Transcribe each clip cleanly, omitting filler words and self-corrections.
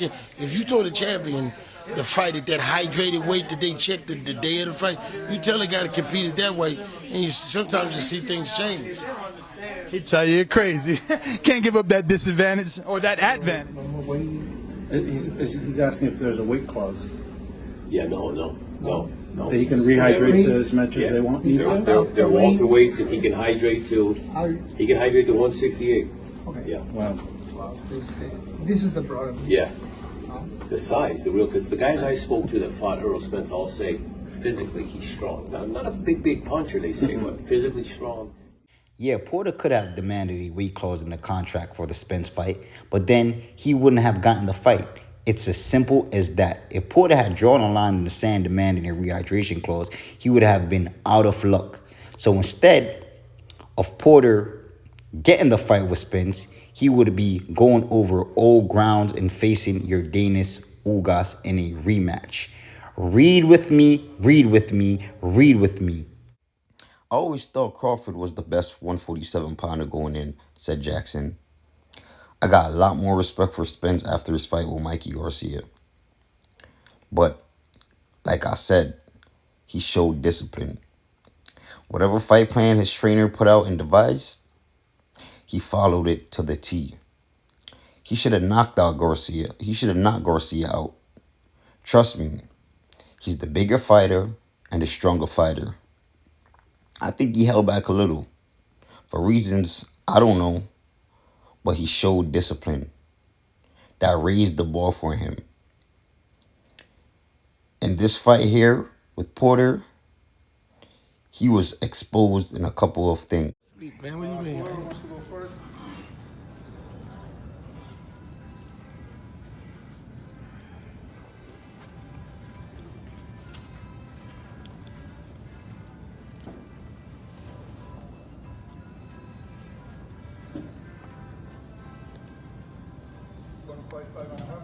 If you told a champion to fight at that hydrated weight that they checked the day of the fight, you tell a guy to compete at that weight, and sometimes you see things change. He tell you you're crazy. Can't give up that disadvantage or that advantage. He's asking if there's a weight clause. Yeah, no. That he can rehydrate to as much as they want. They're welterweights, and he can hydrate to 168. Okay. Yeah. Wow. This is the problem. Yeah. The size, because the guys I spoke to that fought Earl Spence all say physically he's strong. Now, not a big puncher, they say, but physically strong. Yeah, Porter could have demanded a weight clause in the contract for the Spence fight, but then he wouldn't have gotten the fight. It's as simple as that. If Porter had drawn a line in the sand demanding a rehydration clause, he would have been out of luck. So instead of Porter getting the fight with Spence, he would be going over old grounds and facing Yordenis Ugas in a rematch. Read with me. I always thought Crawford was the best 147-pounder going in, said Jackson. I got a lot more respect for Spence after his fight with Mikey Garcia. But, like I said, he showed discipline. Whatever fight plan his trainer put out and devised, he followed it to the T. He should have knocked out Garcia. He should have knocked Garcia out. Trust me, he's the bigger fighter and the stronger fighter. I think he held back a little. For reasons I don't know, but he showed discipline. That raised the bar for him. In this fight here with Porter, he was exposed in a couple of things. Sleep, man. What do you mean? Wants to go first? Going to fight 5.5?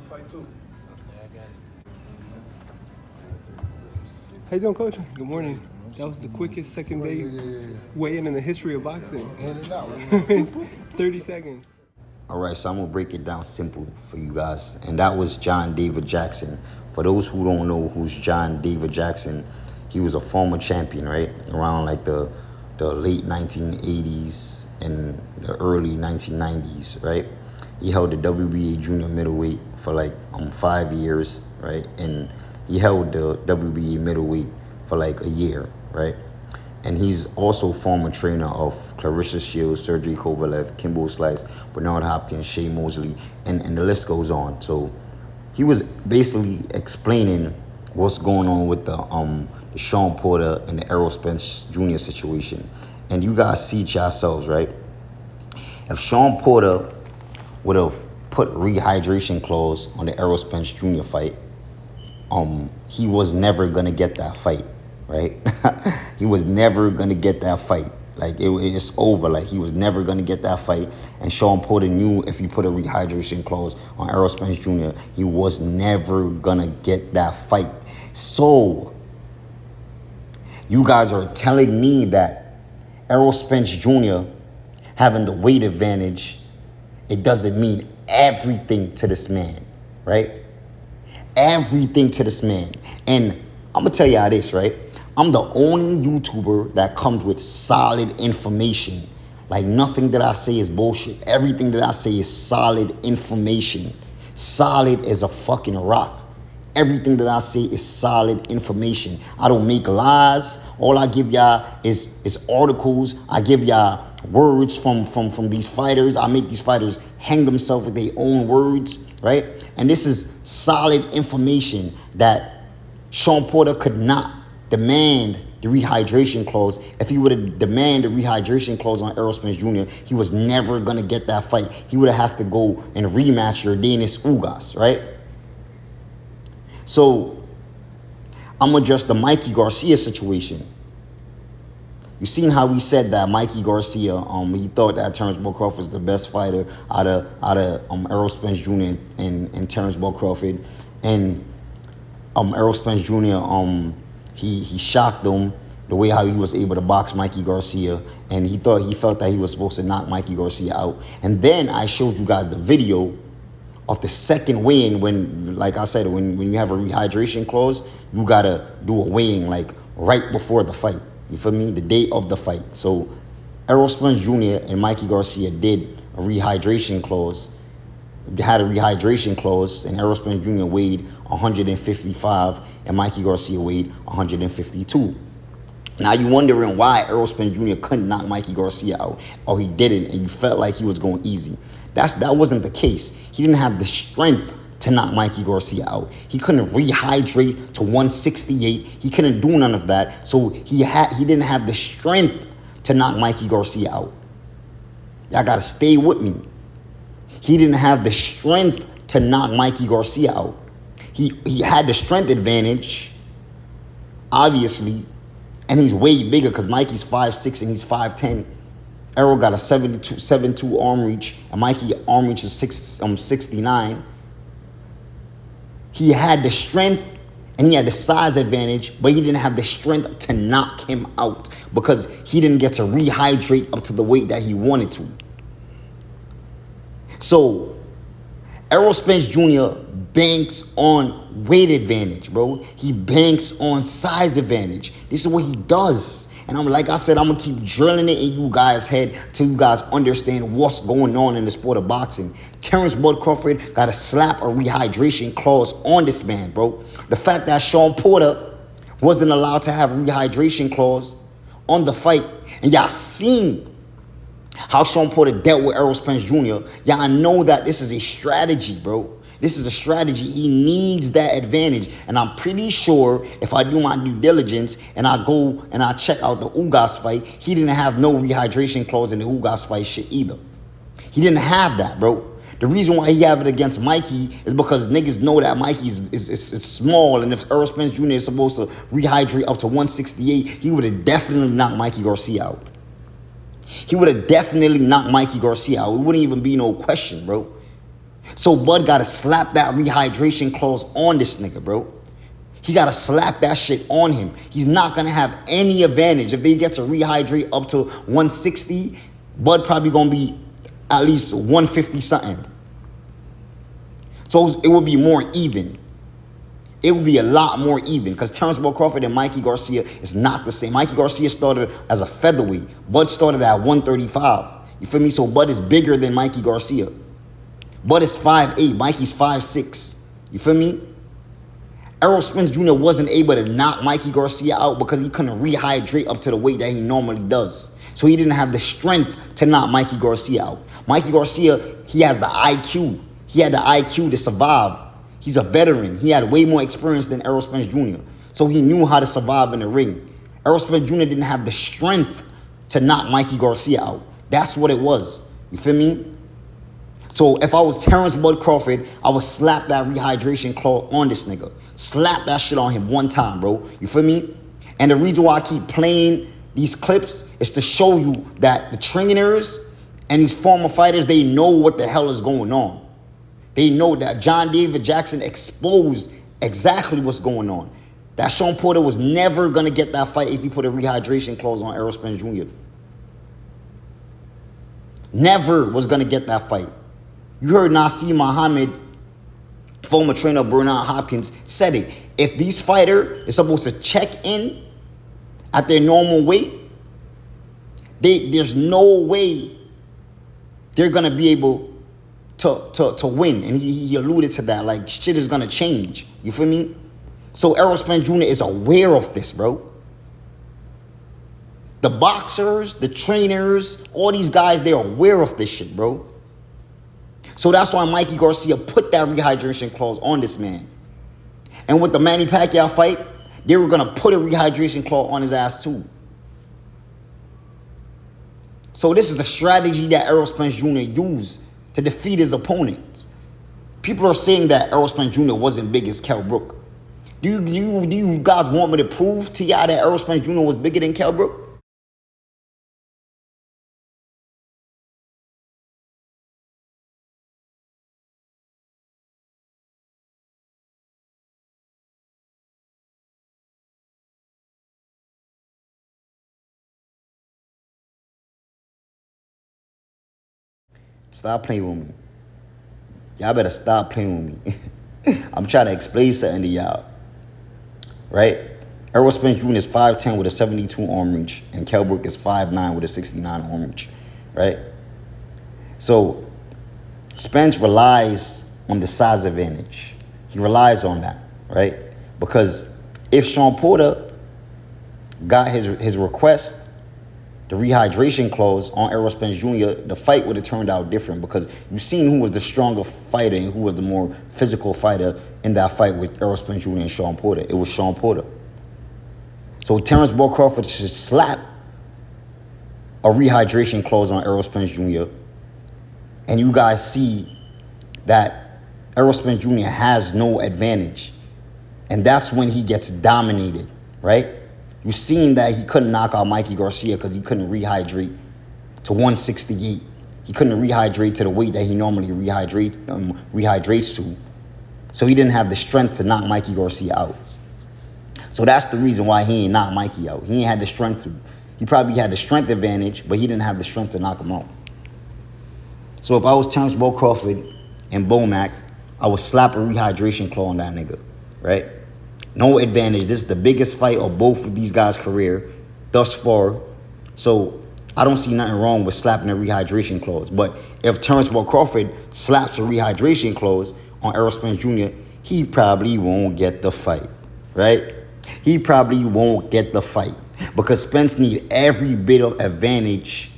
Fight 2. How you doing, Coach? Good morning. That was the quickest second day weigh-in in the history of boxing. In and out. 30 seconds. All right, so I'm going to break it down simple for you guys. And that was John David Jackson. For those who don't know who's John David Jackson, he was a former champion, right? Around like the late 1980s and the early 1990s, right? He held the WBA junior middleweight for like 5 years, right? And he held the WBA middleweight for like a year, right? And he's also former trainer of Clarissa Shields, Sergey Kovalev, Kimbo Slice, Bernard Hopkins, Shea Mosley, and the list goes on. So he was basically explaining what's going on with the Sean Porter and the Errol Spence Jr. situation. And you guys see it yourselves, right? If Sean Porter would have put rehydration clause on the Errol Spence Jr. fight, he was never gonna get that fight, right? He was never gonna get that fight. Like it's over. Like he was never gonna get that fight. And Sean Porter knew if he put a rehydration clause on Errol Spence Jr., he was never gonna get that fight. So you guys are telling me that Errol Spence Jr. having the weight advantage, it doesn't mean everything to this man, right? Everything to this man. And I'm going to tell y'all this, right? I'm the only YouTuber that comes with solid information. Like nothing that I say is bullshit. Everything that I say is solid information. Solid as a fucking rock. Everything that I say is solid information. I don't make lies. All I give y'all is articles. I give y'all words from these fighters. I make these fighters hang themselves with their own words, right? And this is solid information that Sean Porter could not demand the rehydration clause. If he would have demanded the rehydration clause on Errol Spence Jr., he was never going to get that fight. He would have to go and rematch Yordenis Ugas, right? So I'm going to address the Mikey Garcia situation. You seen how he said that Mikey Garcia, he thought that Terrence Bud Crawford was the best fighter out of Errol Spence Jr. and Terrence Bud Crawford, and Errol Spence Jr. He shocked him the way how he was able to box Mikey Garcia, and he felt that he was supposed to knock Mikey Garcia out. And then I showed you guys the video of the second weigh-in when, like I said, when you have a rehydration clause, you gotta do a weigh-in like right before the fight. You feel me? The day of the fight. So Errol Spence Jr. and Mikey Garcia did a rehydration clause. They had a rehydration clause, and Errol Spence Jr. weighed 155 and Mikey Garcia weighed 152. Now you wondering why Errol Spence Jr. couldn't knock Mikey Garcia out, or he didn't, and you felt like he was going easy. That wasn't the case. He didn't have the strength to knock Mikey Garcia out. He couldn't rehydrate to 168. He couldn't do none of that. So he didn't have the strength to knock Mikey Garcia out. Y'all gotta stay with me. He didn't have the strength to knock Mikey Garcia out. He had the strength advantage, obviously, and he's way bigger because Mikey's 5'6" and he's 5'10". Errol got a 7'2" arm reach, and Mikey arm reach is 69. He had the strength and he had the size advantage, but he didn't have the strength to knock him out because he didn't get to rehydrate up to the weight that he wanted to. So Errol Spence Jr. banks on weight advantage, bro. He banks on size advantage. This is what he does. And like I said, I'm going to keep drilling it in you guys' head till you guys understand what's going on in the sport of boxing. Terrence Bud Crawford got to slap a rehydration clause on this man, bro. The fact that Sean Porter wasn't allowed to have a rehydration clause on the fight, and y'all seen how Sean Porter dealt with Errol Spence Jr., y'all know that this is a strategy, bro. This is a strategy. He needs that advantage. And I'm pretty sure if I do my due diligence and I go and I check out the Ugas fight, he didn't have no rehydration clause in the Ugas fight shit either. He didn't have that, bro. The reason why he have it against Mikey is because niggas know that Mikey is small, and if Errol Spence Jr. is supposed to rehydrate up to 168, he would have definitely knocked Mikey Garcia out. He would have definitely knocked Mikey Garcia out. It wouldn't even be no question, bro. So Bud got to slap that rehydration clause on this nigga, bro. He got to slap that shit on him. He's not going to have any advantage. If they get to rehydrate up to 160, Bud probably going to be at least 150 something. So it would be more even. It would be a lot more even because Terrence Bud Crawford and Mikey Garcia is not the same. Mikey Garcia started as a featherweight. Bud started at 135. You feel me? So Bud is bigger than Mikey Garcia. Bud is 5'8". Mikey's 5'6". You feel me? Errol Spence Jr. wasn't able to knock Mikey Garcia out because he couldn't rehydrate up to the weight that he normally does. So he didn't have the strength to knock Mikey Garcia out. Mikey Garcia, he has the IQ. He had the IQ to survive. He's a veteran. He had way more experience than Errol Spence Jr. So he knew how to survive in the ring. Errol Spence Jr. didn't have the strength to knock Mikey Garcia out. That's what it was. You feel me? So if I was Terrence Bud Crawford, I would slap that rehydration clause on this nigga. Slap that shit on him one time, bro. You feel me? And the reason why I keep playing these clips is to show you that the trainers and these former fighters, they know what the hell is going on. They know that John David Jackson exposed exactly what's going on. That Sean Porter was never going to get that fight if he put a rehydration clause on Errol Spence Jr. Never was going to get that fight. You heard Nassim Muhammad, former trainer Bernard Hopkins, said it. If these fighters is supposed to check in at their normal weight, there's no way they're going to be able to win. And he alluded to that. Like, shit is going to change. You feel me? So Errol Spence Jr. is aware of this, bro. The boxers, the trainers, all these guys, they're aware of this shit, bro. So that's why Mikey Garcia put that rehydration clause on this man. And with the Manny Pacquiao fight, they were going to put a rehydration clause on his ass too. So this is a strategy that Errol Spence Jr. used to defeat his opponents. People are saying that Errol Spence Jr. wasn't big as Kell Brook. Do you guys want me to prove to y'all that Errol Spence Jr. was bigger than Kell Brook? Stop playing with me. Y'all better stop playing with me. I'm trying to explain something to y'all. Right? Errol Spence Jr. is 5'10 with a 72 arm reach, and Kell Brook is 5'9 with a 69 arm reach. Right? So Spence relies on the size advantage. He relies on that, right? Because if Sean Porter got his request, the rehydration clause on Errol Spence Jr., the fight would have turned out different because you've seen who was the stronger fighter and who was the more physical fighter in that fight with Errol Spence Jr. and Sean Porter. It was Sean Porter. So Terrence Bull Crawford should slap a rehydration clause on Errol Spence Jr. And you guys see that Errol Spence Jr. has no advantage. And that's when he gets dominated, right? You've seen that he couldn't knock out Mikey Garcia because he couldn't rehydrate to 168. He couldn't rehydrate to the weight that he normally rehydrates to. So he didn't have the strength to knock Mikey Garcia out. So that's the reason why he ain't knocked Mikey out. He ain't had the strength to. He probably had the strength advantage, but he didn't have the strength to knock him out. So if I was Terrence Bull Crawford and Bomac, I would slap a rehydration claw on that nigga, right? No advantage. This is the biggest fight of both of these guys' career thus far. So I don't see nothing wrong with slapping a rehydration clause. But if Terrence Bull Crawford slaps a rehydration clause on Errol Spence Jr., he probably won't get the fight, right? He probably won't get the fight because Spence needs every bit of advantage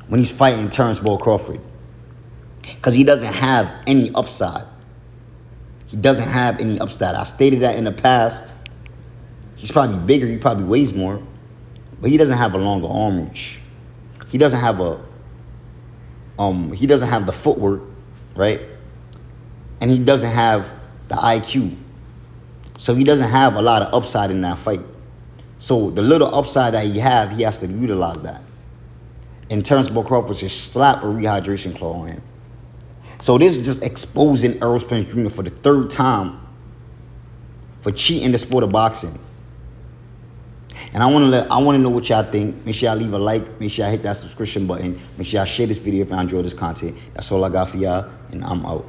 when he's fighting Terrence Bull Crawford because he doesn't have any upside. He doesn't have any upside. I stated that in the past. He's probably bigger. He probably weighs more. But he doesn't have a longer arm reach. He doesn't have the footwork, right? And he doesn't have the IQ. So he doesn't have a lot of upside in that fight. So the little upside that he has to utilize that. And Terrence Bull Crawford should slap a rehydration claw on him. So this is just exposing Errol Spence Jr. for the third time for cheating the sport of boxing. And I want to know what y'all think. Make sure y'all leave a like. Make sure y'all hit that subscription button. Make sure y'all share this video if y'all enjoy this content. That's all I got for y'all, and I'm out.